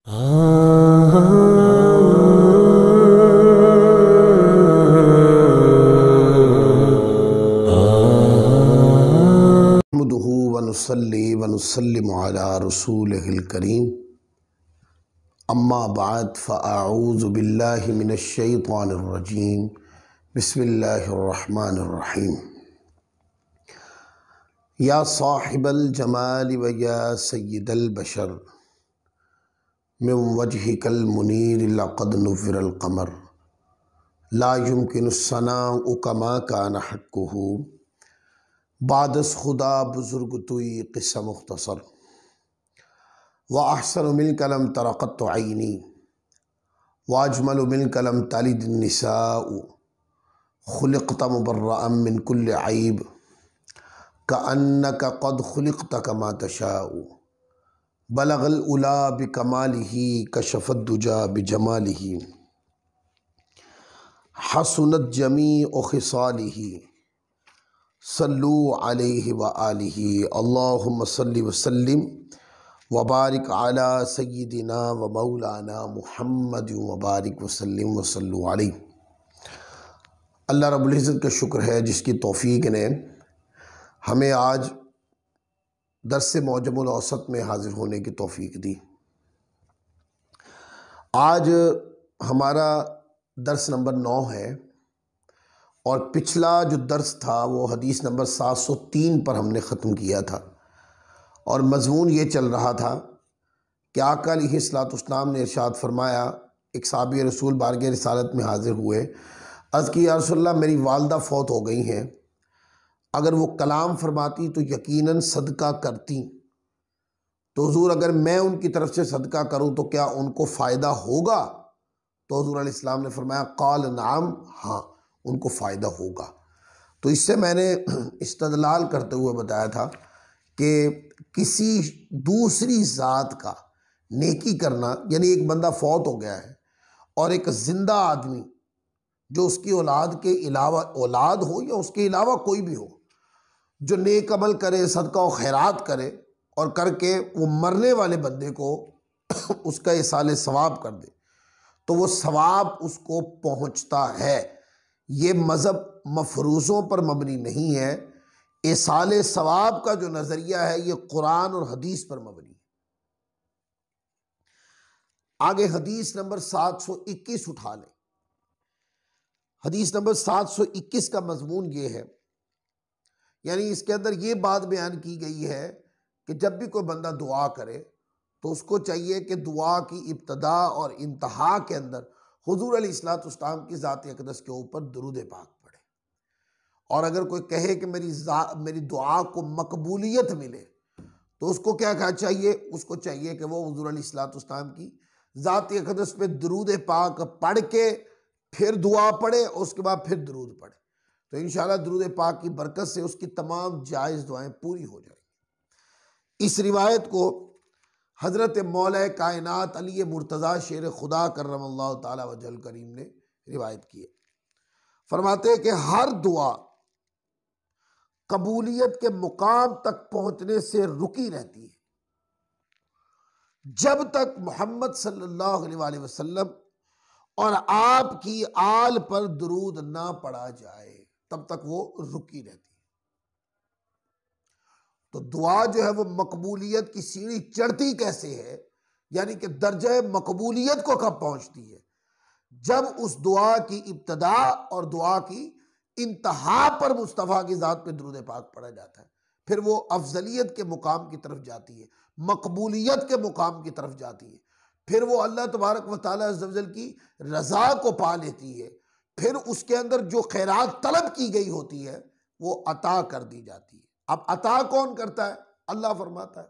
नहमदुहु व नुसल्ली व नुसल्लिमु अला रसूलिहिल करीम अम्मा बाद फ़अऊज़ु बिल्लाहि मिनश शैतानिर रजीम बिस्मिल्लाहिर रहमानिर रहीम। या साहिबल जमाल व या सय्यिदल बशर मिन वजहिकल मुनीर लक़द नुव्विरल क़मर ला युमकिनुस सनाउ कमा कान हक़्क़ुहु बादस खुदा बुजुर्ग तुई क़िस्सा मुख्तसर व अहसन मिल कलम तरक़त आइनी व अजमल मिल कलम तलिद निसाउ खुलिक़त मुबर्रअम मिन कुल्लि ऐब कअन्नका क़द खुलिक़त कमा तशाउ बलगल उला बिकमालिही कशफ़द दुजा बिजमालिही हसनत जमीउ ख़िसालिही सल्लु अलैहि व आलिही अल्लाहुम्मा सल्लि व सल्लिम व बारिक अला सय्यिदिना व मौलाना मुहम्मद व बारिक व सल्लिम व सल्लु अलैहि। अल्लाह रब्बुल इज़्ज़त का शुक्र है जिसकी तौफ़ीक ने हमें आज दर्स मौजमुल औसत में हाज़िर होने की तौफ़ीक दी। आज हमारा दर्स नंबर 9 है और पिछला जो दर्स था वो हदीस नंबर 703 पर हमने ख़त्म किया था और मज़मून ये चल रहा था कि आका अलैहिस्सलाम ने इरशाद फरमाया, एक साहबी रसूल बारगाह रिसालत में हाज़िर हुए, अर्ज़ की या रसूलल्लाह मेरी वालदा फ़ौत हो गई हैं, अगर वो कलाम फरमाती तो यकीनन सदका करती, तो हुज़ूर अगर मैं उनकी तरफ से सदका करूं तो क्या उनको फ़ायदा होगा? तो हुज़ूर अलैहिस्सलाम ने फरमाया क़ाल नाम, हाँ उनको फ़ायदा होगा। तो इससे मैंने इस्तदलाल करते हुए बताया था कि किसी दूसरी ज़ात का नेकी करना, यानी एक बंदा फ़ौत हो गया है और एक ज़िंदा आदमी जो उसकी औलाद के अलावा, औलाद हो या उसके अलावा कोई भी हो, जो नेक अमल करे, सदका व खैरात करे और करके वो मरने वाले बंदे को उसका इसाले सवाब कर दे, तो वो सवाब उसको पहुंचता है। ये मज़हब मफरूज़ों पर मबनी नहीं है, इसाले सवाब का जो नज़रिया है ये कुरान और हदीस पर मबनी है। आगे हदीस नंबर 721 उठा लें। हदीस नंबर 721 का मजमून ये है, यानी इसके अंदर ये बात बयान की गई है कि जब भी कोई बंदा दुआ करे तो उसको चाहिए कि दुआ की इब्तदा और इंतहा के अंदर हुजूर अलैहिस्सलाम की ज़ात अक़दस के ऊपर दुरूद पाक पढ़े। और अगर कोई कहे कि मेरी दुआ को मकबूलियत मिले तो उसको क्या कहना चाहिए? उसको चाहिए कि वो हुजूर अलैहिस्सलाम की ज़ात अक़दस पे दुरूद पाक पढ़ के फिर दुआ पढ़े और उसके बाद फिर दुरूद पढ़े, तो इंशाअल्लाह दुरूद पाक की बरकत से उसकी तमाम जायज़ दुआएं पूरी हो जाएंगी। इस रिवायत को हज़रत मौला कायनात अली मुर्तज़ा शेर खुदा करमल्लाहु ताला वजहल करीम ने रिवायत की है। फरमाते हैं कि हर दुआ कबूलियत के मुकाम तक पहुंचने से रुकी रहती है जब तक मोहम्मद सल्लल्लाहु अलैहि वसल्लम और आपकी आल पर दुरूद ना पढ़ा जाए, तब तक वो रुकी रहती है। तो दुआ जो है वो मकबूलियत की सीढ़ी चढ़ती कैसे है, यानी कि दर्जे मकबूलियत को कब पहुंचती है? जब उस दुआ की इब्तदा और दुआ की इंतहा पर मुस्तफ़ा की ज़ात पे दुरूद पाक पढ़ा जाता है, फिर वो अफजलियत के मुकाम की तरफ जाती है, मकबूलियत के मुकाम की तरफ जाती है, फिर वो अल्लाह तबारक व तआला अज़्ज़ व जल की रज़ा को पा लेती है, फिर उसके अंदर जो खैरात तलब की गई होती है वो अता कर दी जाती है। अब अता कौन करता है? अल्लाह फरमाता है,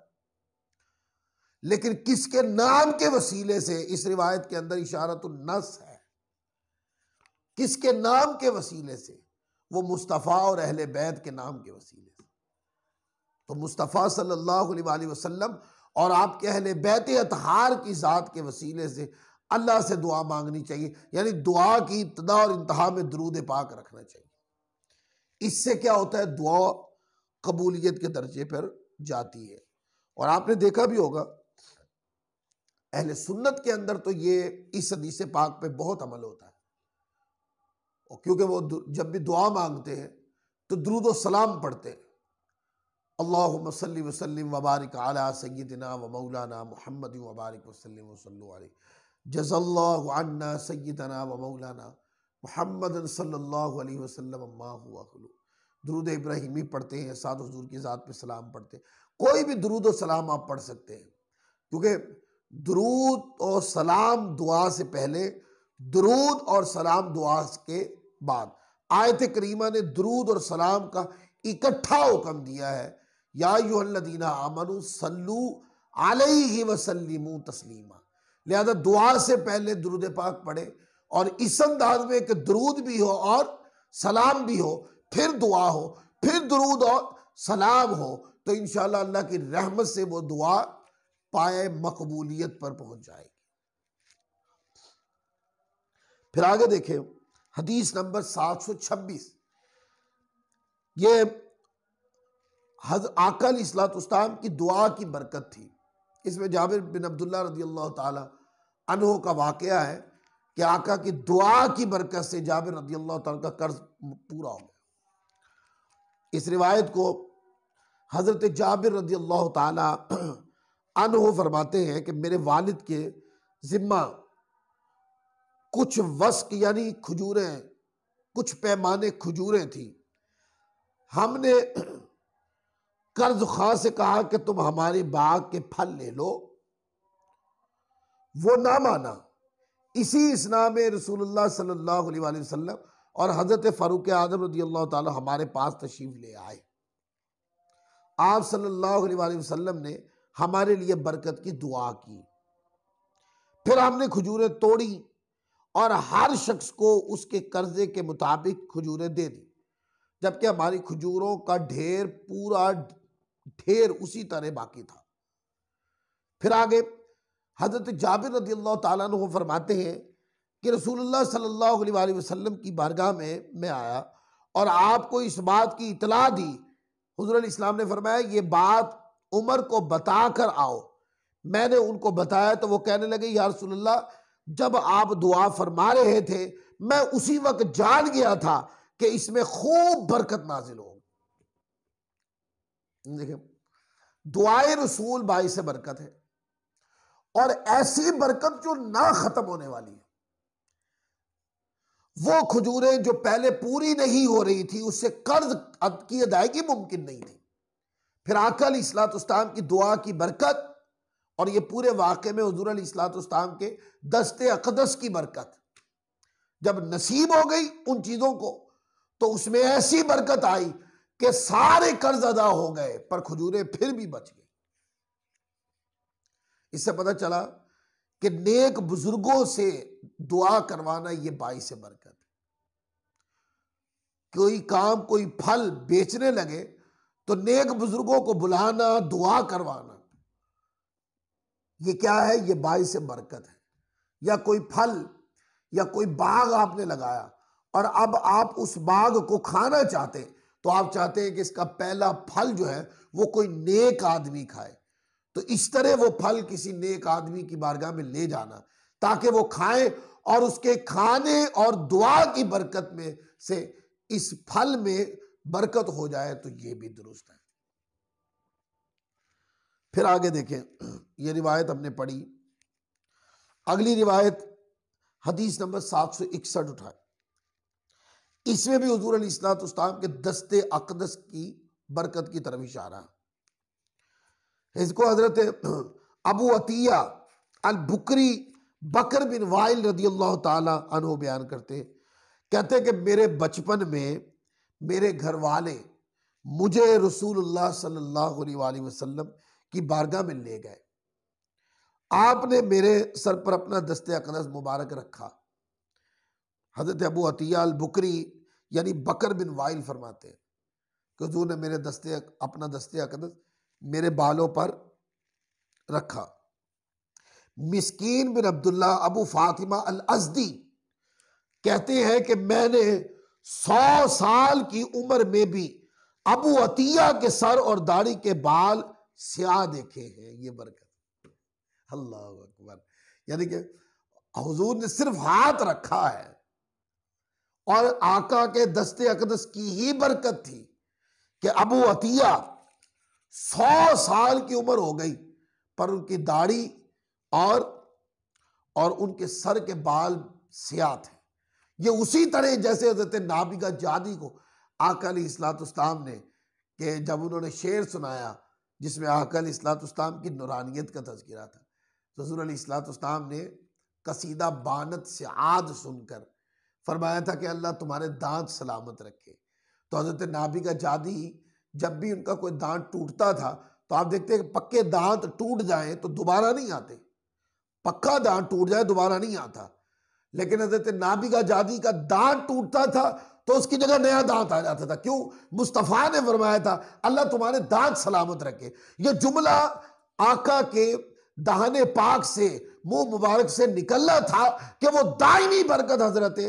लेकिन किसके नाम के वसीले से? इस रिवायत के अंदर इशारतुन नस है, किसके नाम के वसीले से? वो मुस्तफ़ा और अहले बैत के नाम के वसीले से। तो मुस्तफ़ा सल्लल्लाहु अलैहि वसल्लम और आपके अहले बैत अतहार की ज़ात के वसीले से अल्लाह से दुआ मांगनी चाहिए, यानी दुआ की इब्तिदा और इंतहा में दुरूद पाक रखना चाहिए। इससे क्या होता है? दुआ कबूलियत के दर्जे पर जाती है। और आपने देखा भी होगा अहले सुन्नत के अंदर तो ये इस हदीस पाक पे बहुत अमल होता है, और क्योंकि वो जब भी दुआ मांगते हैं तो दुरूद व सलाम पढ़ते हैं, अल्लाहुम्मा सल्ली व सल्लिम व बारिक अला सय्यिदिना व मौलाना मुहम्मद व बारिक व सल्लिम व सल्लु अलैहि जज़ल्लाहु अन्ना सय्यिदना व मौलाना मुहम्मद सल्लल्लाहु अलैहि वसल्लम अम्मा हुआ खलू। दुरूद इब्राहिमी पढ़ते हैं, साथ हुजूर की ज़ात पे सलाम पढ़ते हैं। कोई भी दुरूद और सलाम आप पढ़ सकते हैं, क्योंकि दुरूद और सलाम दुआ से पहले, दुरूद और सलाम दुआ के बाद। आयत करीमा ने दुरूद और सलाम का इकट्ठा हुक्म दिया है, या अय्युहल्लज़ीना आमनू सल्लू अलैहि व सल्लिमू तस्लीमा। लिहाजा दुआ से पहले दुरूद पाक पढ़े, और इस अंदाज में कि दुरूद भी हो और सलाम भी हो, फिर दुआ हो, फिर दुरूद और सलाम हो, तो इंशाअल्लाह अल्लाह की रहमत से वो दुआ पाए मकबूलियत पर पहुंच जाएगी। फिर आगे देखें, हदीस नंबर 726। ये आका अलैहिस्सलाम की दुआ की बरकत थी। इसमें जाबिर बिन अब्दुल्ला रज़ियल्लाहु ताला अन्हु का वाक़या है कि आका की दुआ की बरकत से जाबिर रज़ियल्लाहु ताला का कर्ज पूरा हो गया। इस रिवायत को हज़रत जाबिर रज़ियल्लाहु ताला अन्हु फरमाते हैं कि मेरे वालिद के जिम्मा कुछ वस्क यानी खजूरें, कुछ पैमाने खजूरें थी। हमने कर्ज खां से कहा कि तुम हमारे बाग के फल ले लो, वो ना माना। इसी इसना में रसूलुल्लाह सल्लल्लाहु अलैहि वसल्लम और हजरत फारूक आज़म रज़ियल्लाहु ताला हमारे पास तशरीफ ले आए। आप सल्लल्लाहु अलैहि वसल्लम ने हमारे लिए बरकत की दुआ की। फिर हमने खजूरें तोड़ी और हर शख्स को उसके कर्जे के मुताबिक खजूरें दे दी, जबकि हमारी खजूरों का ढेर पूरा ढेर उसी तरह बाकी था। फिर आगे हजरत जाबिर रज़ियल्लाहु ताला अन्हु फरमाते हैं कि रसूलुल्लाह सल्लल्लाहु अलैहि वसल्लम की बारगाह में मैं आया और आपको इस बात की इतला दी। हुज़ूर अलैहिस्सलाम ने फरमाया, ये बात उमर को बता कर आओ। मैंने उनको बताया तो वो कहने लगे, या रसूलुल्लाह, जब आप दुआ फरमा रहे थे मैं उसी वक्त जान गया था कि इसमें खूब बरकत नाजिल होगी। देखिए, दुआए रसूल बाइस बरकत है, और ऐसी बरकत जो ना खत्म होने वाली है। वो खजूरें जो पहले पूरी नहीं हो रही थी, उससे कर्ज की अदायगी मुमकिन नहीं थी। फिर आका अलैहिस्सलाम की दुआ की बरकत, और ये पूरे वाक़े में हुज़ूर अलैहिस्सलाम के दस्ते अक़दस की बरकत जब नसीब हो गई उन चीज़ों को, तो उसमें ऐसी बरकत आई कि सारे कर्ज अदा हो गए, पर खजूरें फिर भी बच गई। इससे पता चला कि नेक बुजुर्गों से दुआ करवाना ये बाइस बरकत है। कोई काम, कोई फल बेचने लगे तो नेक बुजुर्गों को बुलाना, दुआ करवाना, ये क्या है? ये बाइस बरकत है। या कोई फल या कोई बाग आपने लगाया और अब आप उस बाग को खाना चाहते, तो आप चाहते हैं कि इसका पहला फल जो है वो कोई नेक आदमी खाए, तो इस तरह वो फल किसी नेक आदमी की बारगाह में ले जाना ताकि वो खाए, और उसके खाने और दुआ की बरकत में से इस फल में बरकत हो जाए, तो ये भी दुरुस्त है। फिर आगे देखें, ये रिवायत हमने पढ़ी। अगली रिवायत हदीस नंबर 761 उठाए। इसमें भी हुजूर अलैहिस्सलाम के दस्ते अक़दस की बरकत की तरफ इशारा है। इसको हजरत अबू अतिया अल बुकरी बकर बिन वाइल रदियल्लाहु ताला अन्हु बयान करते, कहते कि मेरे बचपन में मेरे घर वाले मुझे रसूलुल्लाह सल्लल्लाहु अलैहि वसल्लम की बारगाह में ले गए। आपने मेरे सर पर अपना दस्ते अक़दस मुबारक रखा। हज़रत अबू अतिया अल बुकरी यानी बकर बिन वाइल फरमाते हैं कि हुज़ूर ने मेरे अपना दस्ते अक़दस मेरे बालों पर रखा। मिस्कीन बिन अब्दुल्ला अबू फातिमा अल अज़दी कहते हैं कि मैंने 100 साल की उम्र में भी अबू अतिया के सर और दाढ़ी के बाल स्याह देखे हैं। ये बरकत अल्लाह अकबर। यानी कि हुजूर ने सिर्फ हाथ रखा है और आका के दस्ते अकदस की ही बरकत थी कि अबू अतिया 100 साल की उम्र हो गई पर उनकी दाढ़ी और उनके सर के बाल सियाह थे। ये उसी तरह जैसे हजरत नाबिगा जादी को आका अलैहिस्सलाम ने, कि जब उन्होंने शेर सुनाया जिसमें आका अलैहिस्सलाम की नूरानियत का तज़किरा था, तो हुज़ूर अलैहिस्सलाम ने कसीदा बानत से आद सुनकर फरमाया था कि अल्लाह तुम्हारे दांत सलामत रखे। तो हजरत नाबिगा जादी जब भी उनका कोई दांत टूटता था तो आप देखते हैं कि पक्के दांत टूट जाएं तो दोबारा नहीं आते, पक्का दांत टूट जाए दोबारा नहीं आता। लेकिन हजरत नाबिगा जादी का दांत टूटता था तो उसकी जगह नया दांत आ जाता था। क्यों? मुस्तफ़ा ने फरमाया था अल्लाह तुम्हारे दांत सलामत रखे। ये जुमला आका के दहाने पाक से, मुंह मुबारक से निकलना था कि वो दायमी बरकत हजरत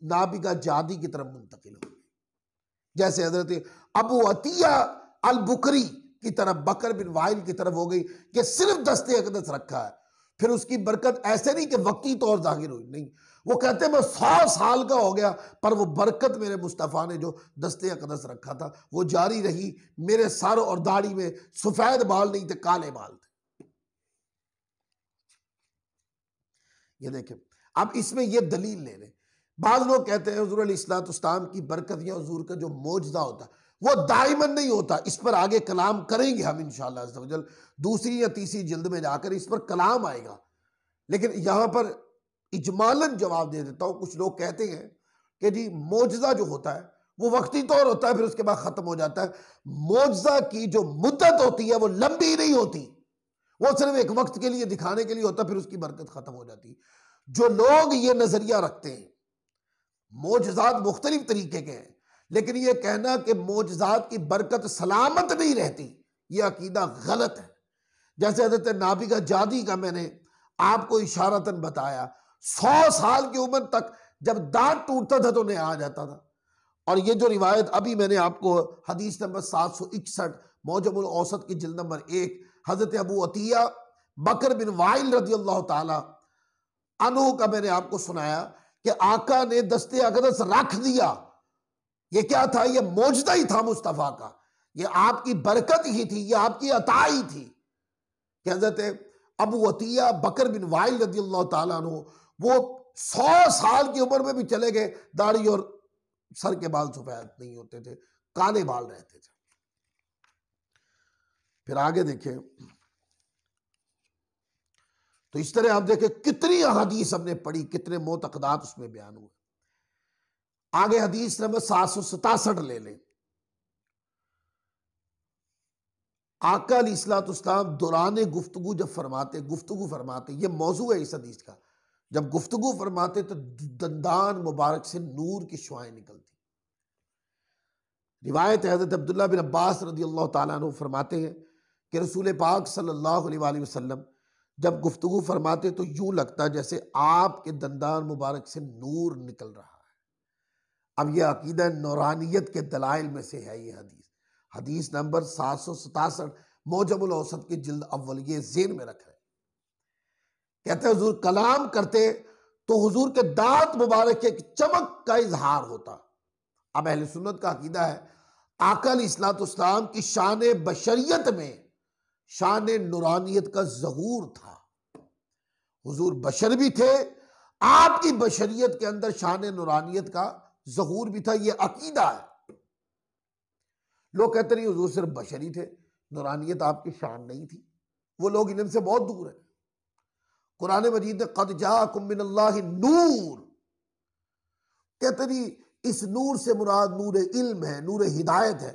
नाबिगा जादी की तरफ मुंतकिल हो गई, जैसे हजरत अबू अतिया अल बुकरी की तरफ, बकर बिन वाइल की तरफ हो गई कि सिर्फ दस्ते अकदस रखा है। फिर उसकी बरकत ऐसे नहीं कि वक्ती तौर जाहिर हुई, नहीं, वो कहते मैं 100 साल का हो गया पर वो बरकत मेरे मुस्तफ़ा ने जो दस्ते अकदस रखा था वो जारी रही। मेरे सर और दाढ़ी में सफेद बाल नहीं थे, काले बाल थे। ये देखें, अब इसमें ये दलील ले लें। बाद लोग कहते हैं हुज़ूर अलैहिस्सलाम की बरकत या हुज़ूर का जो मोजज़ा होता है वो दाइमन नहीं होता। इस पर आगे कलाम करेंगे हम इंशाअल्लाह अज़्ज़ व जल, दूसरी या तीसरी जिल्द में जाकर इस पर कलाम आएगा। लेकिन यहां पर इजमालन जवाब दे देता हूं। कुछ लोग कहते हैं कि जी मोजज़ा जो होता है वो वक्ती तौर होता है, फिर उसके बाद खत्म हो जाता है। मोजज़ा की जो मुद्दत होती है वो लंबी नहीं होती, वो सिर्फ एक वक्त के लिए दिखाने के लिए होता है, फिर उसकी बरकत खत्म हो जाती है। जो लोग ये नजरिया रखते हैं, मोजज़ात मुख्तलिफ तरीके के हैं, लेकिन ये कहना कि मोजज़ात की बरकत सलामत नहीं रहती, ये अकीदा गलत है। जैसे हज़रत नाबिगा जादी का मैंने आपको इशारतन बताया, 100 साल की उम्र तक जब दांत टूटता था तो उन्हें आ जाता था। और ये जो रिवायत अभी मैंने आपको हदीस नंबर 761 मौजमुल औसत की जिल्द नंबर 1 हज़रत अबू अतिया बकर बिन वाइल रज़ी अल्लाह ताला अन्हु का मैंने आपको सुनाया कि आका ने दस्ते अकदस रख दिया। ये क्या था? ये मोजदा ही था मुस्तफ़ा का, ये आपकी बरकत ही थी, ये आपकी अता ही थी कि हज़रत अबू अतिया बकर बिन वाइल रज़ी अल्लाह ताला अन्हु वो 100 साल की उम्र में भी चले गए, दाढ़ी और सर के बाल सफेद नहीं होते थे, काले बाल रहते थे। फिर आगे देखें तो इस तरह आप देखें कितनी हदीस हमने पढ़ी, कितने मोतकदात उसमें बयान हुए। आगे हदीस नंबर 767 ले लें। आका अलैहिस्सलाम दौरान गुफ्तगू जब फरमाते, गुफ्तगू फरमाते, ये मौजू है इस हदीस का, जब गुफ्तगू फरमाते तो दंदान मुबारक से नूर की शुआएं निकलती। रिवायत है हज़रत अब्दुल्लाह बिन अब्बास रज़ी अल्लाह ताला अन्हु फरमाते हैं कि रसूल पाक सल्लल्लाहु अलैहि वसल्लम जब गुफ्तगू फरमाते तो यूं लगता जैसे आपके दंदान मुबारक से नूर निकल रहा है। अब यह अकीदा नौरानियत के दलाइल में से है। ये हदीस नंबर 767 मौजमुल औसत की जिल्द अव्वल, ये ज़हन में रख रहे। कहते हैं हुजूर कलाम करते तो हुजूर के दांत मुबारक के चमक का इजहार होता। अब अहले सुन्नत का अकीदा है आका अलैहिस्सलाम की शान बशरियत में शान नूरानियत का ज़हूर था। हुजूर बशर भी थे, आपकी बशरियत के अंदर शान नूरानियत का ज़हूर भी था। यह अकीदा है। लोग कहते नहीं हुजूर सिर्फ बशरी थे, नूरानियत आपकी शान नहीं थी। वो लोग इल्म से बहुत दूर है। कुरान मजीद ने क़द जाअकुम मिनल्लाहि नूर, कहते नहीं इस नूर से मुराद नूर इल्म है, नूर हिदायत है।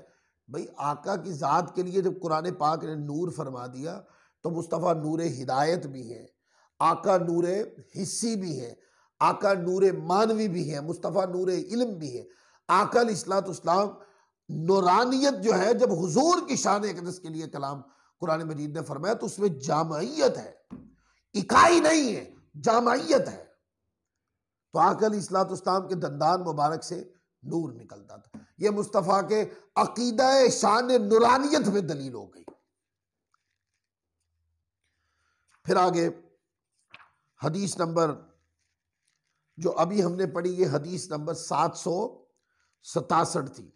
भाई आका की ज़ात के लिए जब कुरान पाक ने नूर फरमा दिया तो मुस्तफ़ा नूर हिदायत भी है, आका नूर हिस्सी भी है, आका नूर मानवी भी है, मुस्तफ़ा नूर इल्म भी है। आका अलैहिस्सलाम नूरानियत जो है, जब हुजूर की शान अक़दस के लिए कलाम कुरान मजीद ने फरमाया तो उसमें जामइयत है, इकाई नहीं है, जामइयत है। तो आका अलैहिस्सलाम के दंदान मुबारक से नूर निकलता था। यह मुस्तफ़ा के अकीदा शान नूरानियत में दलील हो गई। फिर आगे हदीस नंबर जो अभी हमने पढ़ी, ये हदीस नंबर 767 थी।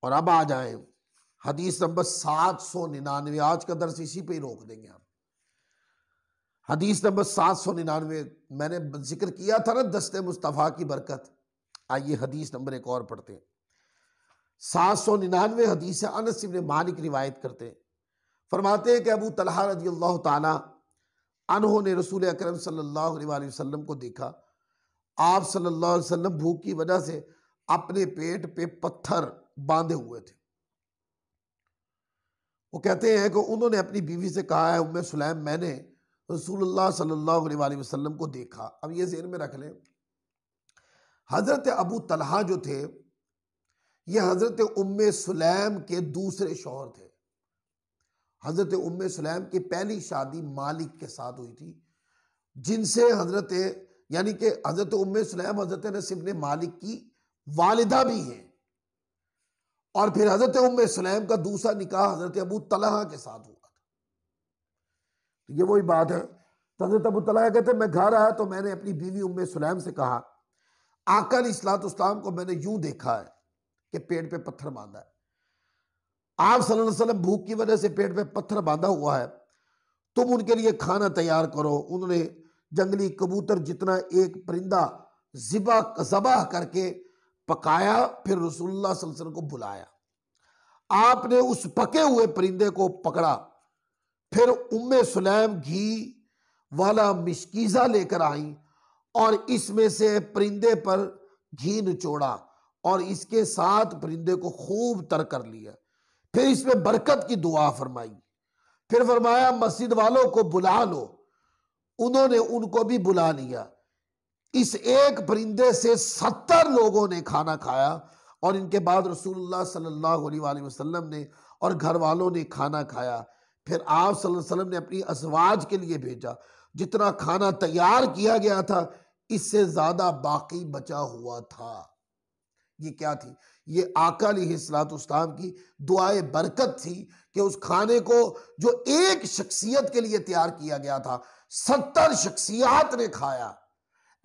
और अब आ जाएं हदीस नंबर 799। आज का दर्स इसी पे ही रोक देंगे हम। हदीस नंबर 799 मैंने जिक्र किया था ना दस्ते मुस्तफ़ा की बरकत। आइए हदीस नंबर एक और पढ़ते हैं। 799 हदीस है। अनस इब्न मालिक रिवायत करते हैं, फरमाते हैं कि अबू तलहा रज़ियल्लाहु ताला अन्हु ने रसूल अकरम सल्लल्लाहु अलैहि वसल्लम को देखा। आप सल्लल्लाहु अलैहि वसल्लम भूख की वजह से अपने पेट पे पत्थर बांधे हुए थे। वो कहते हैं कि उन्होंने अपनी बीवी से कहा है, उम्मे सुलैम, मैंने रसूलुल्लाह सल्लल्लाहु अलैहि वसल्लम को देखा। अब ये ज़हन में रख लें, हजरत अबू तलहा जो थे ये हजरत उम्मे सुलैम के दूसरे शौहर थे। हजरत उम्मे सुलैम की पहली शादी मालिक के साथ हुई थी, जिनसे हजरत यानी कि हजरत उम्मे सुलैम हजरत अनस इब्न मालिक की वालिदा भी हैं। और फिर हजरत उम्मे सुलैम का दूसरा निकाह हजरत अबू तलहा के साथ हुआ था। तो ये वही बात है। तो हजरत अबू तलहा कहते हैं, मैं घर आया तो मैंने अपनी बीवी उम्मे सुलैम से कहा, आका अलैहिस्सलाम को मैंने यूं देखा है कि पेट पे पत्थर बांधा है। आप सल्लल्लाहु अलैहि वसल्लम भूख की वजह से पेट पे पत्थर बांधा हुआ है, तुम उनके लिए खाना तैयार करो। उन्होंने जंगली कबूतर जितना एक परिंदा ज़िबा करके पकाया, फिर रसूलुल्लाह सल्लल्लाहु अलैहि वसल्लम को बुलाया। आपने उस पके हुए परिंदे को पकड़ा, फिर उम्मे सुलैम घी वाला मिशकीज़ा लेकर आई और इसमें से परिंदे पर घी निचोड़ा और इसके साथ परिंदे को खूब तर कर लिया। फिर इसमें बरकत की दुआ फरमाई। फिर फरमाया, मस्जिद वालों को बुला लो। उन्होंने उनको भी बुला लिया। इस एक परिंदे से 70 लोगों ने खाना खाया और इनके बाद रसूलुल्लाह सल्लल्लाहु अलैहि वसल्लम ने और घर वालों ने खाना खाया। फिर आप सल्लल्लाहु अलैहि वसल्लम ने अपनी अज़वाज के लिए भेजा। जितना खाना तैयार किया गया था इससे ज्यादा बाकी बचा हुआ था। ये क्या थी? ये आका अलैहिस्सलाम की दुआए बरकत थी कि उस खाने को जो एक शख्सियत के लिए तैयार किया गया था, 70 शख्सियात ने खाया,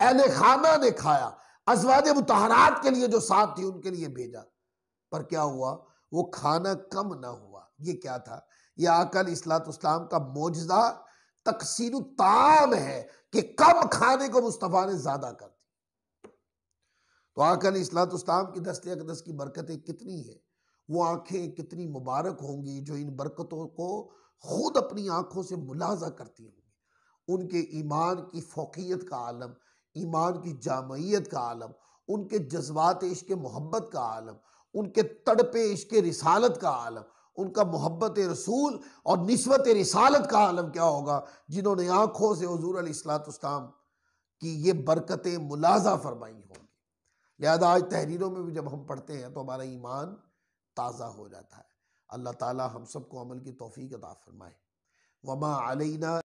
अहले खाना ने खाया, अज़वाज मुतहरात के लिए जो साथ थी उनके लिए भेजा। पर क्या हुआ? वो खाना कम ना हुआ। ये क्या था? ये आका अलैहिस्सलाम का मोजज़ा तकसीरु ताम है कि कम खाने को मुस्तफ़ा ने ज्यादा कर दी। तो आका अलैहिस्सलाम की दस्ते अक़दस की बरकतें कितनी है, वो आंखें कितनी मुबारक होंगी जो इन बरकतों को खुद अपनी आंखों से मुलाजा करती होंगी। उनके ईमान की फ़ौक़ियत का आलम, ईमान की जामयियत का आलम, उनके जज्बात इश्क़ मोहब्बत का आलम, उनके तड़पे इश्क़ रिसालत का आलम, उनका मोहब्बत रसूल और निस्बत रिसालत का आलम क्या होगा, जिन्होंने आंखों से हुज़ूर अलैहिस्सलाम की ये बरकतें मुलाजा फरमाई होंगी। लिहाजा आज तहरीरों में भी जब हम पढ़ते हैं तो हमारा ईमान ताज़ा हो जाता है। अल्लाह ताला हम सबको अमल की तौफ़ीक अता फरमाए। वमा अलैना